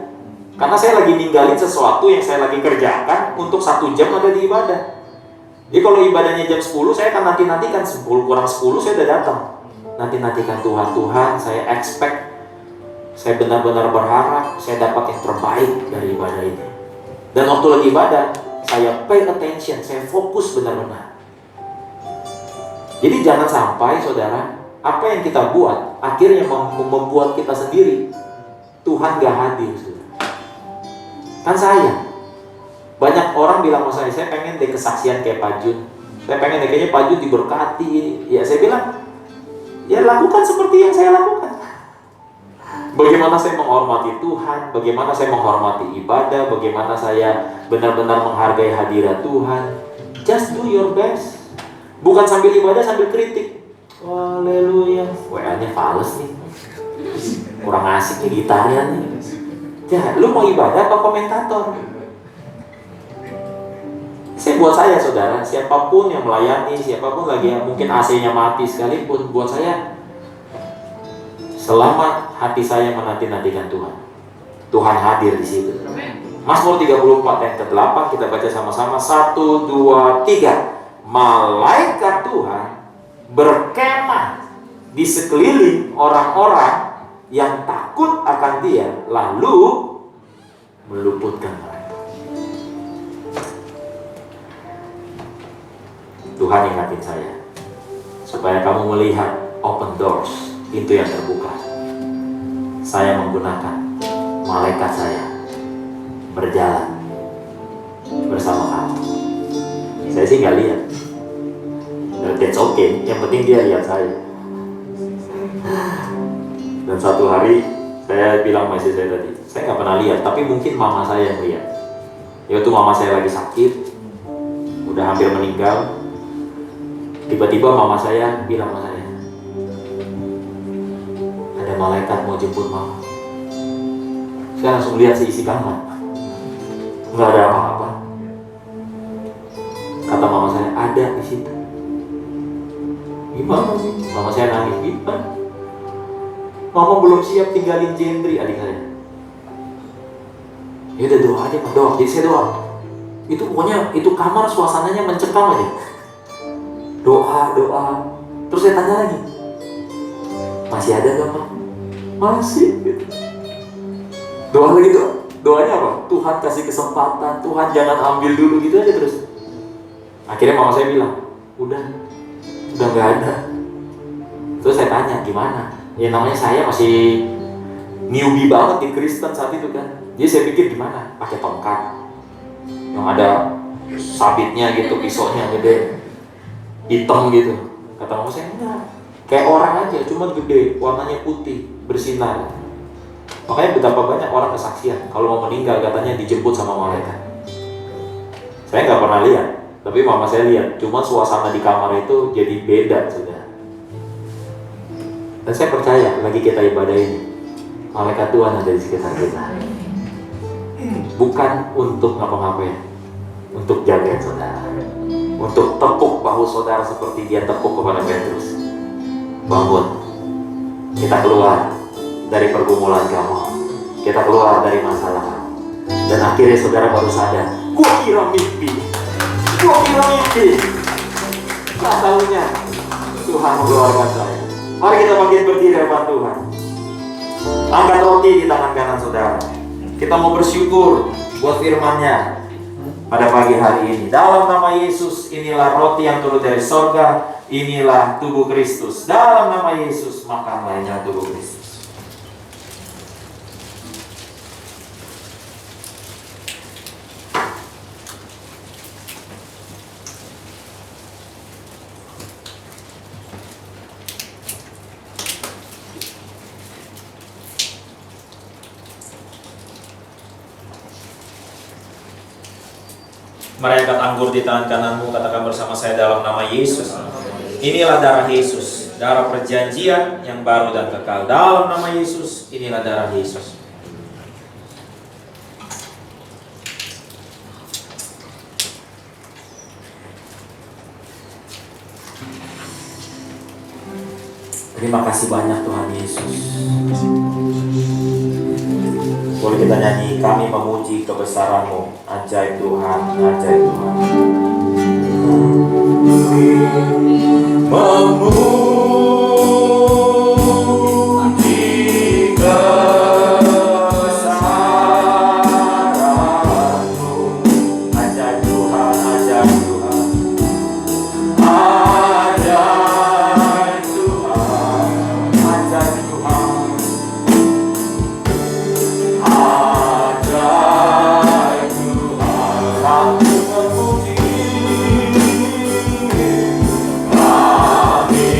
Karena saya lagi ninggalin sesuatu yang saya lagi kerjakan untuk 1 jam ada di ibadah. Jadi kalau ibadahnya jam 10, saya akan nanti-nantikan 10 kurang 10 saya udah datang. Nanti-nantikan Tuhan, saya expect, saya benar-benar berharap saya dapat yang terbaik dari ibadah ini. Dan waktu lagi ibadah, saya pay attention, saya fokus benar-benar. Jadi jangan sampai saudara, apa yang kita buat akhirnya membuat kita sendiri Tuhan gak hadir, saudara. Kan saya, banyak orang bilang sama saya pengen deh kesaksian kayak Pak Jun, saya pengen deh kayaknya Pak Jun diberkati. Ya saya bilang, ya lakukan seperti yang saya lakukan. Bagaimana saya menghormati Tuhan, bagaimana saya menghormati ibadah, bagaimana saya benar-benar menghargai hadirat Tuhan. Just do your best. Bukan sambil ibadah sambil kritik. Haleluya, WA-nya fals nih, kurang asik nih gitarnya nih. Ya, lu mau ibadah apa komentator? Buat saya saudara, siapapun yang melayani, siapapun lagi yang mungkin AC-nya mati sekalipun, buat saya selama hati saya menanti-nantikan Tuhan, Tuhan hadir di situ. Mazmur 34 ayat ke-8 kita baca sama-sama. 1, 2, 3. Malaikat Tuhan berkemah di sekeliling orang-orang yang takut akan Dia, lalu meluputkan mereka. Tuhan ingatin saya supaya kamu melihat open doors, pintu yang terbuka. Saya menggunakan malaikat saya berjalan bersama kamu. Saya sih nggak lihat, that's okay. Yang penting dia lihat saya. Dan satu hari saya bilang sama istri saya tadi, saya nggak pernah lihat, tapi mungkin mama saya yang lihat. Yaitu mama saya lagi sakit, udah hampir meninggal. Tiba-tiba mama saya bilang sama saya, ada malaikat mau jemput mama. Saya langsung lihat seisi kamar, nggak ada apa-apa. Kata mama saya, ada di situ. Gimana sih? Mama saya nangis, gimana? Mama belum siap tinggalin Jendri, adik saya. Ya udah doa aja, doa. Jadi saya doa. Itu pokoknya itu kamar suasananya mencekam aja. Doa. Terus saya tanya lagi, masih ada gak Pak? Masih gitu. Doa lagi doa. Doanya apa? Tuhan kasih kesempatan, Tuhan jangan ambil dulu gitu aja terus. Akhirnya mama saya bilang, udah gak ada. Terus saya tanya, gimana? Ya namanya saya masih newbie banget di Kristen saat itu kan. Jadi saya pikir gimana? Pakai tongkat yang ada sabitnya gitu, pisaunya gede, hitam gitu. Kata mama saya, enggak, kayak orang aja, cuma gede, warnanya putih, bersinar. Makanya betapa banyak orang kesaksian kalau mau meninggal katanya dijemput sama malaikat. Saya nggak pernah lihat, tapi mama saya lihat. Cuma suasana di kamar itu jadi beda sudah. Dan saya percaya lagi kita ibadah ini, malaikat Tuhan ada di sekitar kita. Bukan untuk ngapa-ngapain, untuk jaga saudara, untuk tepuk bahu saudara seperti dia tepuk kepada Petrus. Bangun, kita keluar dari pergumulan kamu, kita keluar dari masalah kamu. Dan akhirnya saudara baru sadar, gua kira mimpi. Tak tahunya Tuhan mengeluarkan saya. Mari kita bangkit berdiri depan Tuhan. Angkat roti di tangan kanan saudara. Kita mau bersyukur buat firman-Nya pada pagi hari ini. Dalam nama Yesus, inilah roti yang turun dari sorga. Inilah tubuh Kristus. Dalam nama Yesus, makanlah ini tubuh Kristus. Mari angkat anggur di tangan kananmu, katakan bersama saya dalam nama Yesus. Inilah darah Yesus, darah perjanjian yang baru dan kekal. Dalam nama Yesus, inilah darah Yesus. Terima kasih banyak Tuhan Yesus. Boleh kita nyanyi, kami memuji kebesaran-Mu, ajaib Tuhan, ajaib Tuhan. Memuji kebesaran-Mu, ajaib Tuhan, ajaib Tuhan. Ajaib Tuhan, ajaib Tuhan. Ajaib Tuhan, kami memuji, kami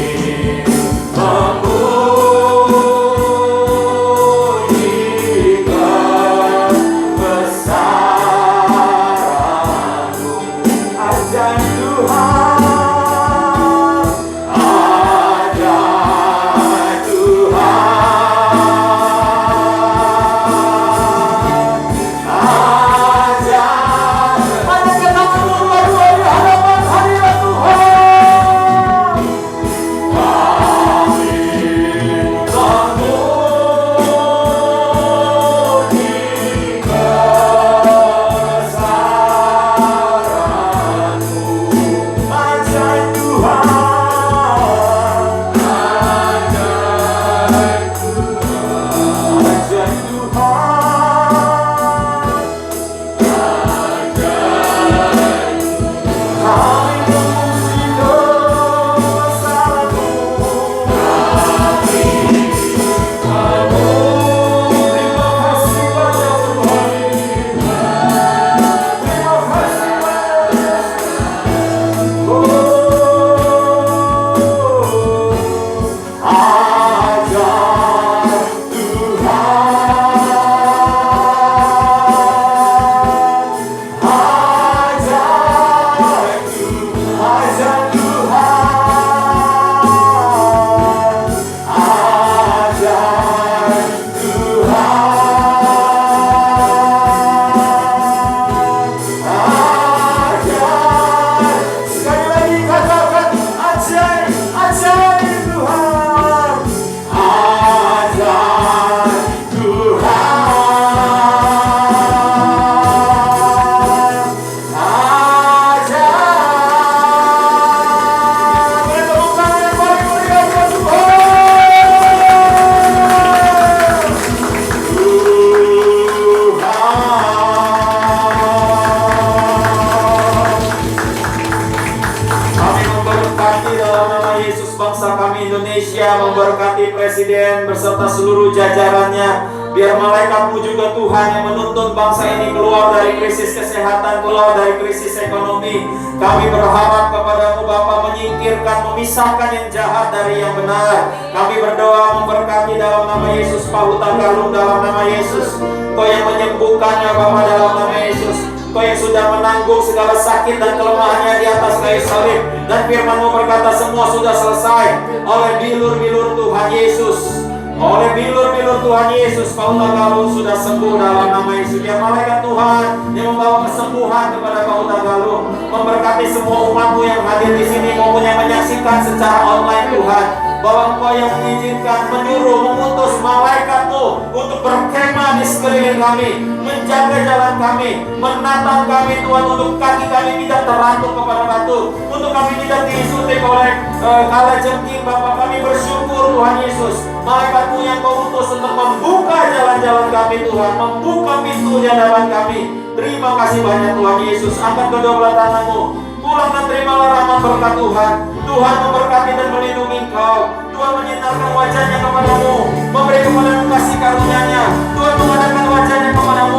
memberkati Presiden beserta seluruh jajarannya. Biar malaikat-Mu juga Tuhan yang menuntun bangsa ini keluar dari krisis kesehatan, keluar dari krisis ekonomi. Kami berharap kepada-Mu Bapa, menyingkirkan, memisahkan yang jahat dari yang benar. Kami berdoa memberkati dalam nama Yesus Pak Huta Galung, dalam nama Yesus. Kau yang menyembuhkannya Bapa, dalam nama Yesus. Kau yang sudah menanggung segala sakit dan kelemahannya di atas kayu salib. Dan firman-Mu berkata semua sudah selesai oleh bilur-bilur Tuhan Yesus. Oleh bilur-bilur Tuhan Yesus, Pak Huta Galung sudah sembuh dalam nama Yesus. Ya malaikat Tuhan yang membawa kesembuhan kepada Pak Huta Galung, memberkati semua umat-Mu yang hadir di sini maupun yang menyaksikan secara online Tuhan. Bahwa Engkau yang mengizinkan, menyuruh, mengutus malaikat-Mu untuk berkemah di sekeliling kami, menjaga jalan kami, menatang kami Tuhan, untuk kaki kami tidak terantuk kepada batu, untuk kami tidak disuntik oleh kalajengking. Bapa, kami bersyukur Tuhan Yesus, malaikat-Mu yang Kau utus untuk membuka jalan-jalan kami Tuhan, membuka pintu di hadapan kami. Terima kasih banyak Tuhan Yesus. Angkat kedua belah tangan-Mu, pulang dan terimalah rahmat berkat Tuhan. Tuhan memberkati dan melindungi Engkau. Tuhan menyinarkan wajahnya kepadamu, memberi kepadamu kasih karunia-Nya. Tuhan mengadakan wajahnya kepadamu,